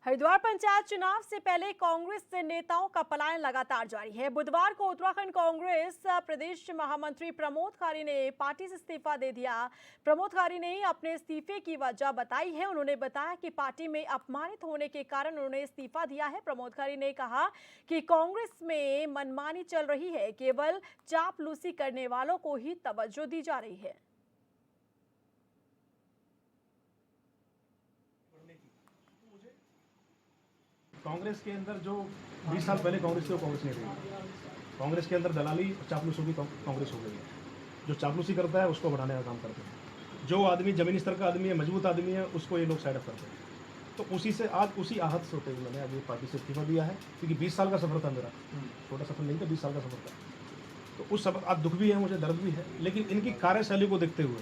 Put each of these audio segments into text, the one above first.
हरिद्वार पंचायत चुनाव से पहले कांग्रेस से नेताओं का पलायन लगातार जारी है। बुधवार को उत्तराखंड कांग्रेस प्रदेश महामंत्री प्रमोद खारी ने पार्टी से इस्तीफा दे दिया। प्रमोद खारी ने अपने इस्तीफे की वजह बताई है। उन्होंने बताया कि पार्टी में अपमानित होने के कारण उन्होंने इस्तीफा दिया है। प्रमोद खारी ने कहा कि कांग्रेस में मनमानी चल रही है, केवल चापलूसी करने वालों को ही तवज्जो दी जा रही है। कांग्रेस के अंदर जो 20 साल पहले कांग्रेस थी वो कांग्रेस नहीं रही। कांग्रेस के अंदर दलाली और चापलूसी की कांग्रेस हो गई है। जो चापलूसी करता है उसको बढ़ाने का काम करते हैं। जो आदमी जमीनी स्तर का आदमी है, मजबूत आदमी है, उसको ये लोग साइड अप करते हैं। तो उसी से आज उसी आहत से होते हुए मैंने अभी पार्टी से इस्तीफा दिया है, क्योंकि 20 साल का सफर था मेरा। छोटा सफर नहीं था, 20 साल का सफर था। तो उस सफर आज दुख भी है, मुझे दर्द भी है, लेकिन इनकी कार्यशैली को देखते हुए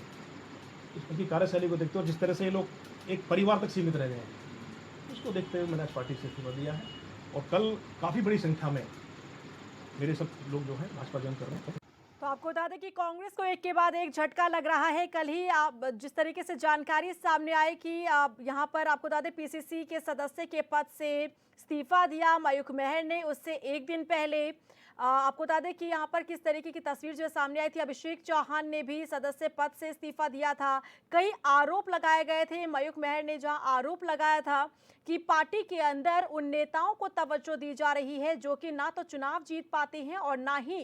जिस तरह से ये लोग एक परिवार तक सीमित रह गए हैं, उसको देखते हुए मैंने आज पार्टी से इस्तीफा दिया है। और कल काफ़ी बड़ी संख्या में मेरे सब लोग जो है भाजपा ज्वाइन कर रहे हैं। तो आपको बता दें कि कांग्रेस को एक के बाद एक झटका लग रहा है। कल ही आप जिस तरीके से जानकारी सामने आई कि यहाँ पर आपको बता दें पीसीसी के सदस्य के पद से इस्तीफा दिया मयूख मेहर ने। उससे एक दिन पहले आपको बता दें कि यहाँ पर किस तरीके की तस्वीर जो सामने आई थी, अभिषेक चौहान ने भी सदस्य पद से इस्तीफा दिया था। कई आरोप लगाए गए थे। मयूख मेहर ने जहाँ आरोप लगाया था कि पार्टी के अंदर उन नेताओं को तवज्जो दी जा रही है जो कि ना तो चुनाव जीत पाते हैं और ना ही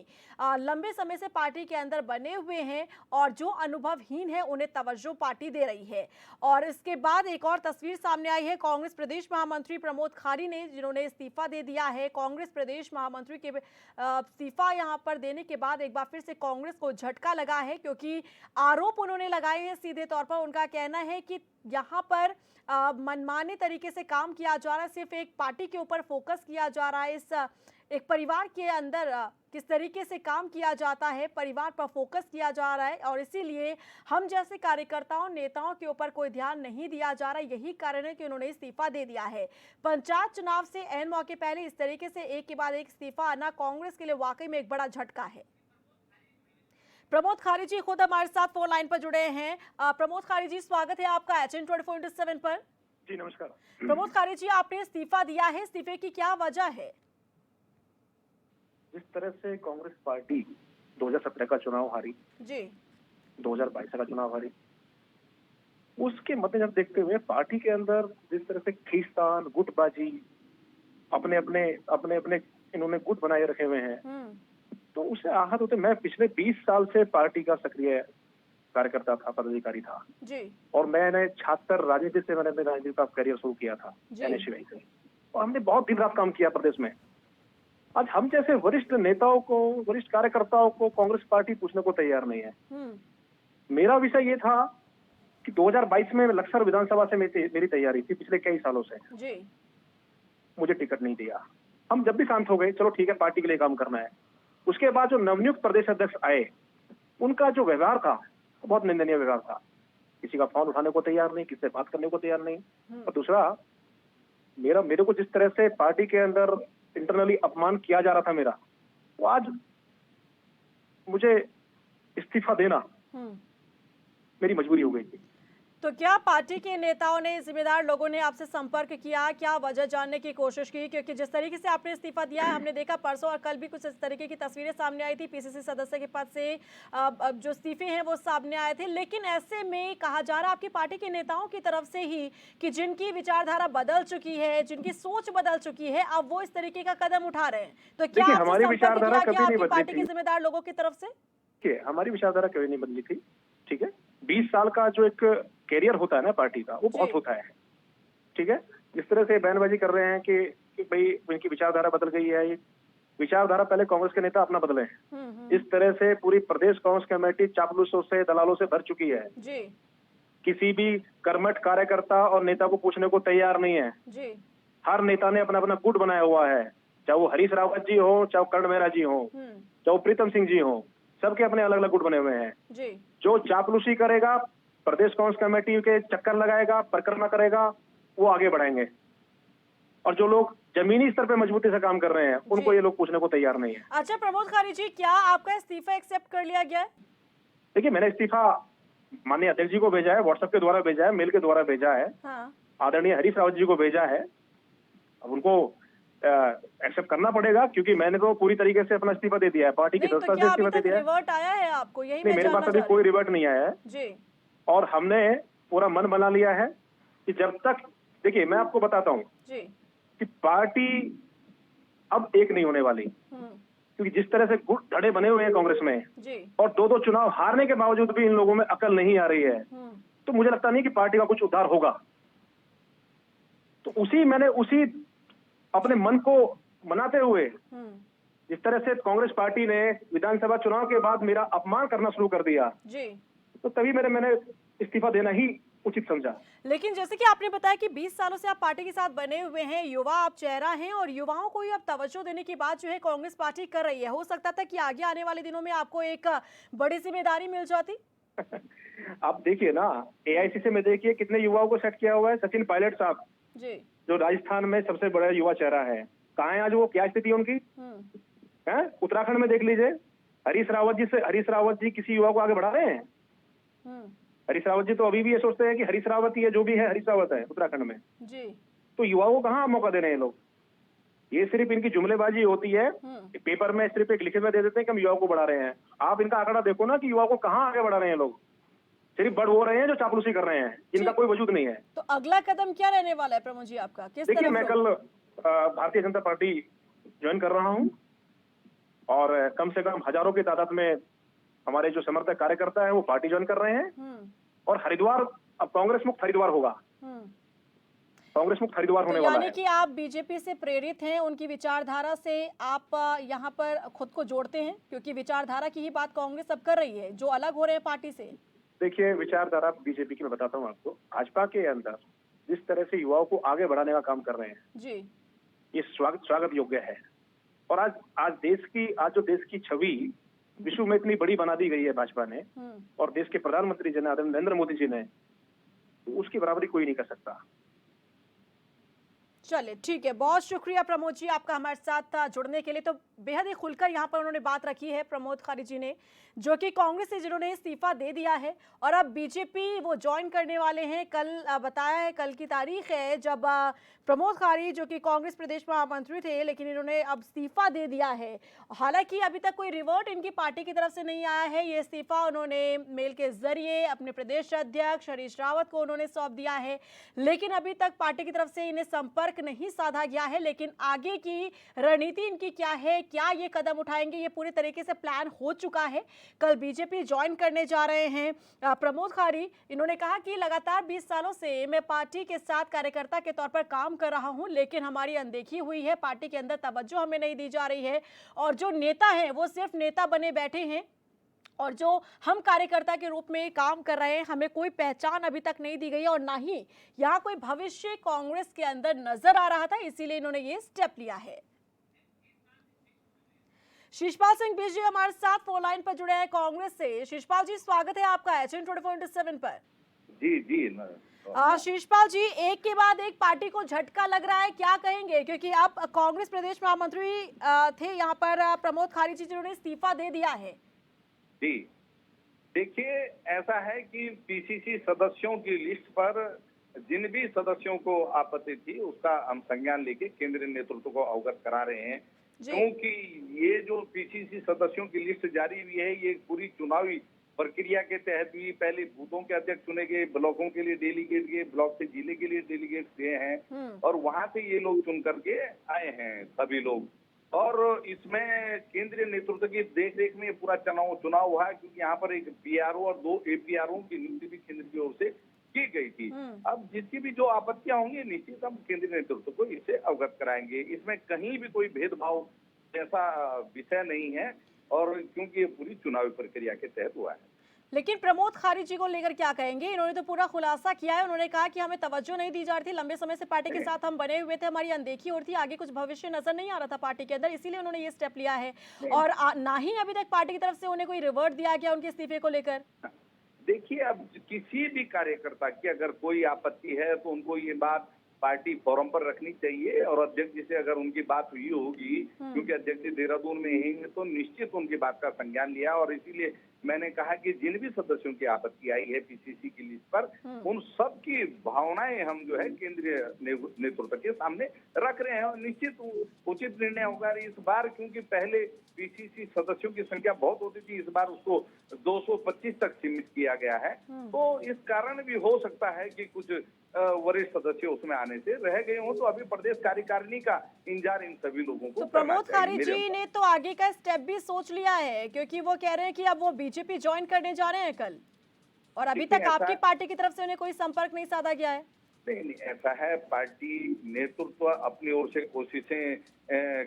लंबे समय से पार्टी के अंदर बने हुए हैं, और जो अनुभवहीन है उन्हें तवज्जो पार्टी दे रही है। और इसके बाद एक और तस्वीर सामने आई है कांग्रेस प्रदेश महामंत्री प्रमोद खारी ने, जिन्होंने इस्तीफा दे दिया है। कांग्रेस प्रदेश महामंत्री के इस्तीफा यहां पर देने के बाद एक बार फिर से कांग्रेस को झटका लगा है, क्योंकि आरोप उन्होंने लगाए हैं। सीधे तौर पर उनका कहना है कि यहां पर मनमाने तरीके से काम किया जा रहा है, सिर्फ एक पार्टी के ऊपर फोकस किया जा रहा है। इस एक परिवार के अंदर किस तरीके से काम किया जाता है, परिवार पर फोकस किया जा रहा है, और इसीलिए हम जैसे कार्यकर्ताओं नेताओं के ऊपर कोई ध्यान नहीं दिया जा रहा है। यही कारण है कि उन्होंने इस्तीफा दे दिया है। पंचायत चुनाव से ऐन मौके पहले इस तरीके से एक के बाद एक इस्तीफा आना कांग्रेस के लिए वाकई में एक बड़ा झटका है। प्रमोद खारी जी खुद हमारे साथ फोन लाइन पर जुड़े हैं। प्रमोद खारी जी, स्वागत है आपका HN 24/7 पर। जी नमस्कार। प्रमोद खारी जी, आपने इस्तीफा दिया है, इस्तीफे की क्या वजह है? जिस तरह से कांग्रेस पार्टी 2017 का चुनाव हारी जी, 2022 का चुनाव हारी, उसके मद्देनजर देखते हुए पार्टी के अंदर जिस तरह से खींचतान, गुटबाजी, अपने अपने अपने अपने इन्होंने गुट बनाए रखे हुए हैं, तो उससे आहत होते। मैं पिछले 20 साल से पार्टी का सक्रिय कार्यकर्ता था, पदाधिकारी था जी, और मैंने 76 राजनीति से मैंने अपने राजनीति का करियर शुरू किया था NSUI से, और हमने बहुत दिन रात काम किया प्रदेश में। आज हम जैसे वरिष्ठ नेताओं को, वरिष्ठ कार्यकर्ताओं को कांग्रेस पार्टी पूछने को तैयार नहीं है। मेरा विषय ये था कि 2022 में लक्सर विधानसभा से मेरी तैयारी थी पिछले कई सालों से। जी, मुझे टिकट नहीं दिया। हम जब भी शांत हो गए, चलो ठीक है पार्टी के लिए काम करना है। उसके बाद जो नवनियुक्त प्रदेश अध्यक्ष आए, उनका जो व्यवहार था बहुत निंदनीय व्यवहार था। किसी का फोन उठाने को तैयार नहीं, किसी से बात करने को तैयार नहीं। और दूसरा, मेरे को जिस तरह से पार्टी के अंदर इंटरनली अपमान किया जा रहा था मेरा, वो आज मुझे इस्तीफा देना मेरी मजबूरी हो गई थी। तो क्या पार्टी के नेताओं ने, जिम्मेदार लोगों ने आपसे संपर्क किया, क्या वजह जानने की कोशिश की? क्योंकि जिस तरीके से आपने इस्तीफा दिया है, हमने देखा परसों और कल भी कुछ इस तरीके की तस्वीरें सामने आई थी। पीसीसी सदस्य के पद से जो इस्तीफे हैं वो सामने आए थे, लेकिन ऐसे में कहा जा रहा है आपकी पार्टी के नेताओं की तरफ से ही कि जिनकी विचारधारा बदल चुकी है, जिनकी सोच बदल चुकी है, अब वो इस तरीके का कदम उठा रहे हैं। तो क्या हमारी विचारधारा कभी नहीं बदली पार्टी के जिम्मेदार लोगों की तरफ से? हमारी विचारधारा कभी नहीं बदली थी। ठीक है, 20 साल का जो एक कैरियर होता है ना पार्टी का, वो बहुत होता है। ठीक है, जिस तरह से बयानबाजी कर रहे हैं कि भाई इनकी विचारधारा बदल गई है, ये विचारधारा पहले कांग्रेस के नेता अपना बदले हैं। इस तरह से पूरी प्रदेश कांग्रेस कमेटी चापलूसों से, दलालों से भर चुकी है जी। किसी भी कर्मठ कार्यकर्ता और नेता को पूछने को तैयार नहीं है जी। हर नेता ने अपना अपना गुट बनाया हुआ है, चाहे वो हरीश रावत जी हो, चाहे कर्ण मेहरा जी हो, चाहे वो प्रीतम सिंह जी हो, सबके अपने अलग अलग गुट बने हुए हैं जी। जो चापलूसी करेगा, प्रदेश कांग्रेस कमेटी के चक्कर लगाएगा, परिक्रमा करेगा, वो आगे बढ़ाएंगे। और जो लोग जमीनी स्तर पे मजबूती से काम कर रहे हैं, उनको ये लोग पूछने को तैयार नहीं है। अच्छा प्रमोद खारी जी, क्या आपका इस्तीफा एक्सेप्ट कर लिया गया है? देखिए, मैंने इस्तीफा माननीय अध्यक्ष जी को भेजा है, व्हाट्सएप के द्वारा भेजा है, मेल के द्वारा भेजा है। हाँ। आदरणीय हरीश रावत जी को भेजा है, अब उनको एक्सेप्ट करना पड़ेगा, क्योंकि मैंने तो पूरी तरीके से अपना इस्तीफा दे दिया है, पार्टी के नहीं, तो दस्ता से क्या अभी इस्तीफा दे तक दिया है। रिवर्ट आया है आपको? यही नहीं, मैं मेरे पास जानना अभी चाह कोई रही रिवर्ट नहीं आया है। हूँ। जी और हमने पूरा मन बना लिया है कि जब तक, देखिए मैं आपको बताता हूँ जी कि पार्टी अब एक नहीं होने वाली, क्योंकि जिस तरह से गुट धड़े बने हुए हैं कांग्रेस में, जी और दो चुनाव हारने के बावजूद भी इन लोगों में अकल नहीं आ रही है, तो मुझे लगता नहीं कि पार्टी का कुछ उद्धार होगा। तो मैंने उसी अपने मन को मनाते हुए, जिस तरह से कांग्रेस पार्टी ने विधानसभा चुनाव के बाद मेरा अपमान करना शुरू कर दिया, जी तो तभी मैंने इस्तीफा देना ही उचित समझा। लेकिन जैसे कि आपने बताया कि 20 सालों से आप पार्टी के साथ बने हुए हैं, युवा आप चेहरा हैं और युवाओं को ही अब तवज्जो देने की बात जो है कांग्रेस पार्टी कर रही है। हो सकता था कि आगे आने वाले दिनों में आपको एक बड़ी जिम्मेदारी मिल जाती। आप देखिए ना, एआईसीसी में देखिए कितने युवाओं को सेट किया हुआ है। सचिन पायलट साहब, जी जो राजस्थान में सबसे बड़ा युवा चेहरा है, कहाँ है आज वो? क्या स्थिति है उनकी? है उत्तराखंड में देख लीजिए, हरीश रावत जी किसी युवा को आगे बढ़ा रहे हैं? हरीश रावत जी तो अभी भी ये सोचते हैं कि हरीश रावत ही है, जो भी है हरीश रावत है उत्तराखंड में। जी तो युवाओं को कहाँ मौका दे रहे हैं लोग? ये सिर्फ इनकी जुमलेबाजी होती है, पेपर में सिर्फ एक लिखित में दे देते हैं कि हम युवाओं को बढ़ा रहे हैं। आप इनका आंकड़ा देखो ना कि युवाओं को कहाँ आगे बढ़ा रहे हैं लोग। सिर्फ बढ़ वो रहे हैं जो चापलूसी कर रहे हैं, जिनका कोई वजूद नहीं है। तो अगला कदम क्या रहने वाला है प्रमोद जी आपका? किस देखिए, तरफ मैं कल भारतीय जनता पार्टी ज्वाइन कर रहा हूँ, और कम से कम हजारों की तादाद में हमारे जो समर्थक कार्यकर्ता है वो पार्टी ज्वाइन कर रहे हैं। और हरिद्वार अब कांग्रेस मुक्त हरिद्वार होगा, कांग्रेस मुक्त हरिद्वार होने वाला है। यानी कि आप बीजेपी से प्रेरित हैं, उनकी विचारधारा से आप यहाँ पर खुद को जोड़ते हैं, क्योंकि विचारधारा की ही बात कांग्रेस अब कर रही है, जो अलग हो रहे हैं पार्टी से। देखिए, विचारधारा बीजेपी की मैं बताता हूँ आपको। भाजपा के अंदर जिस तरह से युवाओं को आगे बढ़ाने का काम कर रहे हैं जी, ये स्वागत योग्य है। और आज जो देश की छवि विश्व में इतनी बड़ी बना दी गई है भाजपा ने, और देश के प्रधानमंत्री जी नरेंद्र मोदी जी ने, तो उसकी बराबरी कोई नहीं कर सकता। चलिए ठीक है, बहुत शुक्रिया प्रमोद जी आपका हमारे साथ जुड़ने के लिए। तो बेहद ही खुलकर यहाँ पर उन्होंने बात रखी है प्रमोद खारी जी ने, जो कि कांग्रेस से जिन्होंने इस्तीफा दे दिया है और अब बीजेपी वो ज्वाइन करने वाले हैं। कल बताया है, कल की तारीख है जब प्रमोद खारी जो कि कांग्रेस प्रदेश महामंत्री थे, लेकिन इन्होंने अब इस्तीफा दे दिया है। हालांकि अभी तक कोई रिवर्ट इनकी पार्टी की तरफ से नहीं आया है। ये इस्तीफा उन्होंने मेल के जरिए अपने प्रदेश अध्यक्ष हरीश रावत को उन्होंने सौंप दिया है, लेकिन अभी तक पार्टी की तरफ से इन्हें संपर्क नहीं साधा गया है। लेकिन आगे की रणनीति इनकी क्या है, क्या ये कदम उठाएंगे, ये पूरी तरीके से प्लान हो चुका है। कल बीजेपी ज्वाइन करने जा रहे हैं प्रमोद खारी। इन्होंने कहा कि लगातार 20 सालों से मैं पार्टी के साथ कार्यकर्ता के तौर पर काम कर रहा हूं, लेकिन हमारी अनदेखी हुई है, पार्टी के अंदर तवज्जो हमें नहीं दी जा रही है, और जो नेता हैं वो सिर्फ नेता बने बैठे हैं, और जो हम कार्यकर्ता के रूप में काम कर रहे हैं, हमें कोई पहचान अभी तक नहीं दी गई और ना ही यहाँ कोई भविष्य कांग्रेस के अंदर नजर आ रहा था, इसीलिए इन्होंने ये स्टेप लिया है। शिषपाल सिंह बीज जी हमारे साथ फोन लाइन पर जुड़े हैं कांग्रेस से। शिषपाल जी, स्वागत है आपका एचएन 24/7 पर। जी शिषपाल जी, एक के बाद एक पार्टी को झटका लग रहा है, क्या कहेंगे? क्योंकि आप कांग्रेस प्रदेश महामंत्री थे यहाँ पर प्रमोद खारी जी, जिन्होंने इस्तीफा दे दिया है। जी, देखिए, ऐसा है कि पीसीसी सदस्यों की लिस्ट पर जिन भी सदस्यों को आपत्ति थी उसका हम संज्ञान लेके केंद्रीय नेतृत्व को अवगत करा रहे हैं, क्योंकि ये जो पीसीसी सदस्यों की लिस्ट जारी हुई है ये पूरी चुनावी प्रक्रिया के तहत हुई। पहले बूथों के अध्यक्ष चुने गए, ब्लॉकों के लिए डेलीगेट गए, ब्लॉक से जिले के लिए डेलीगेट गए हैं, और वहां से ये लोग चुन करके आए हैं सभी लोग। और इसमें केंद्रीय नेतृत्व की देखरेख में पूरा चुनाव हुआ है, क्योंकि यहाँ पर एक पीआरओ और 2 एपीआरओ की नियुक्ति भी केंद्र की ओर से की गई थी। अब जिसकी भी जो आपत्तियां होंगी निश्चित हम केंद्रीय नेतृत्व को इससे अवगत कराएंगे। इसमें कहीं भी कोई भेदभाव जैसा विषय नहीं है, और क्योंकि ये पूरी चुनावी प्रक्रिया के तहत हुआ है। लेकिन प्रमोद खारी जी को लेकर क्या कहेंगे? इन्होंने तो पूरा खुलासा किया है। उन्होंने कहा कि हमें तवज्जो नहीं दी जा रही थी, लंबे समय से पार्टी के साथ हम बने हुए थे, हमारी अनदेखी हो रही थी, आगे कुछ भविष्य नजर नहीं आ रहा था पार्टी के अंदर, इसीलिए उन्होंने ये स्टेप लिया है। और ना ही अभी तक पार्टी की तरफ से उन्हें कोई रिवर्ट दिया गया उनके इस्तीफे को लेकर। देखिए, अब किसी भी कार्यकर्ता की अगर कोई आपत्ति है तो उनको ये बात पार्टी फोरम पर रखनी चाहिए, और अध्यक्ष जी से अगर उनकी बात हुई होगी, क्योंकि अध्यक्ष जी देहरादून में हैं, तो निश्चित उनकी बात का संज्ञान लिया, और इसीलिए मैंने कहा कि जिन भी सदस्यों की आपत्ति आई है पीसीसी की लिस्ट पर, उन सब की भावनाएं हम जो है केंद्रीय नेतृत्व के सामने रख रहे हैं और निश्चित उचित निर्णय होगा इस बार, क्योंकि पहले पीसीसी सदस्यों की संख्या बहुत होती थी, इस बार उसको 225 तक सीमित किया गया है। तो इस कारण भी हो सकता है कि कुछ वरिष्ठ सदस्य उसमें आने से रह गए हों, तो अभी प्रदेश कार्यकारिणी का इंतजार इन सभी लोगों को तो करना प्रमोद चाहिए। खारी मेरे जी ने तो आगे का स्टेप भी सोच लिया है, क्योंकि वो कह रहे हैं कि अब वो बीजेपी ज्वाइन करने जा रहे हैं कल, और अभी देखिए, तक आपकी ऐसा- पार्टी की तरफ से उन्हें कोई संपर्क नहीं साधा गया है। नहीं, ऐसा है, पार्टी नेतृत्व अपनी ओर से कोशिशें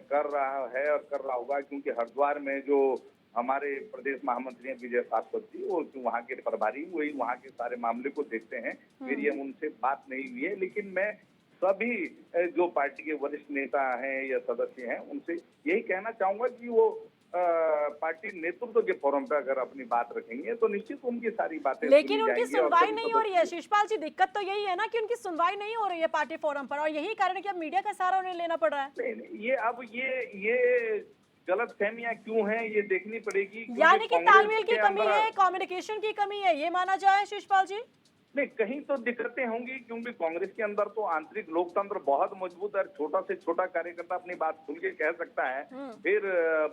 कर रहा है और कर रहा होगा, क्योंकि हरिद्वार में जो हमारे प्रदेश महामंत्री हैं विजय शाश्वत जी, वो वहाँ के प्रभारी, वही वहाँ के सारे मामले को देखते हैं। मेरी उनसे बात नहीं हुई है, लेकिन मैं सभी जो पार्टी के वरिष्ठ नेता हैं या सदस्य हैं उनसे यही कहना चाहूंगा कि वो पार्टी नेतृत्व के फोरम पे अगर अपनी बात रखेंगे तो निश्चित उनकी सारी बातें लेकिन सुनी उनकी जाएंगी और सुनवाई सभी नहीं हो रही है सदस्य- शिषपाल जी। दिक्कत तो यही है ना कि उनकी सुनवाई नहीं हो रही है पार्टी फोरम पर, और यही कारण है कि अब मीडिया का सहारा उन्हें लेना पड़ रहा है। नहीं, ये गलत फहमियां क्यों हैं ये देखनी पड़ेगी, क्योंकि यानी कि कांग्रेस तालमेल की के कमी अंदर- है, कम्युनिकेशन की कमी है, ये माना जाए शिषपाल जी? नहीं, कहीं तो दिक्कतें होंगी, क्योंकि कांग्रेस के अंदर तो आंतरिक लोकतंत्र बहुत मजबूत है। छोटा से छोटा कार्यकर्ता अपनी बात खुल के कह सकता है, फिर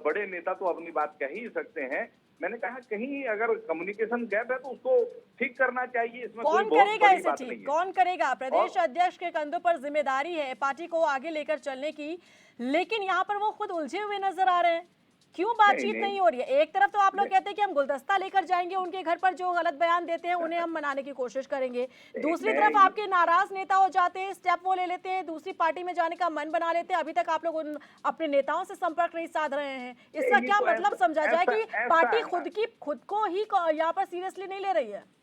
बड़े नेता तो अपनी बात कह ही सकते हैं। मैंने कहा कहीं अगर कम्युनिकेशन गैप है तो उसको ठीक करना चाहिए, इसमें कोई कौन बहुत करेगा बड़ी इसे बात नहीं ठीक? है। कौन करेगा? प्रदेश अध्यक्ष के कंधों पर जिम्मेदारी है पार्टी को आगे लेकर चलने की, लेकिन यहाँ पर वो खुद उलझे हुए नजर आ रहे हैं। क्यों बातचीत नहीं हो रही है? एक तरफ तो आप लोग कहते हैं कि हम गुलदस्ता लेकर जाएंगे उनके घर पर, जो गलत बयान देते हैं उन्हें हम मनाने की कोशिश करेंगे। दूसरी तरफ आपके नाराज नेता हो जाते हैं, स्टेप वो ले लेते हैं, दूसरी पार्टी में जाने का मन बना लेते हैं। अभी तक आप लोग उन अपने नेताओं से संपर्क नहीं साध रहे हैं। इसका ये क्या तो मतलब समझा जाए कि ऐसा- पार्टी खुद को ही यहाँ पर सीरियसली नहीं ले रही है?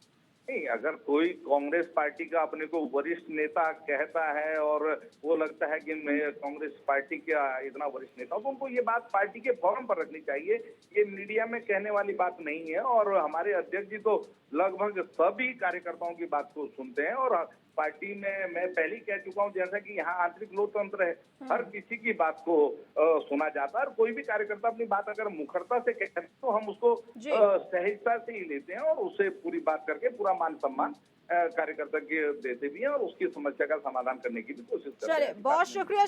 नहीं, अगर कोई कांग्रेस पार्टी का अपने को वरिष्ठ नेता कहता है और वो लगता है कि मैं कांग्रेस पार्टी का इतना वरिष्ठ नेता हूं, तो उनको ये बात पार्टी के फोरम पर रखनी चाहिए। ये मीडिया में कहने वाली बात नहीं है। और हमारे अध्यक्ष जी तो लगभग सभी कार्यकर्ताओं की बात को सुनते हैं, और पार्टी में मैं पहले ही कह चुका हूं, जैसा कि यहाँ आंतरिक लोकतंत्र है, हर किसी की बात को सुना जाता है। और कोई भी कार्यकर्ता अपनी बात अगर मुखरता से कहते हैं तो हम उसको सहजता से ही लेते हैं और उससे पूरी बात करके पूरा मान सम्मान कार्यकर्ता के देते भी हैं और उसकी समस्या का समाधान करने की भी कोशिश करते हैं। चलिए, बहुत शुक्रिया।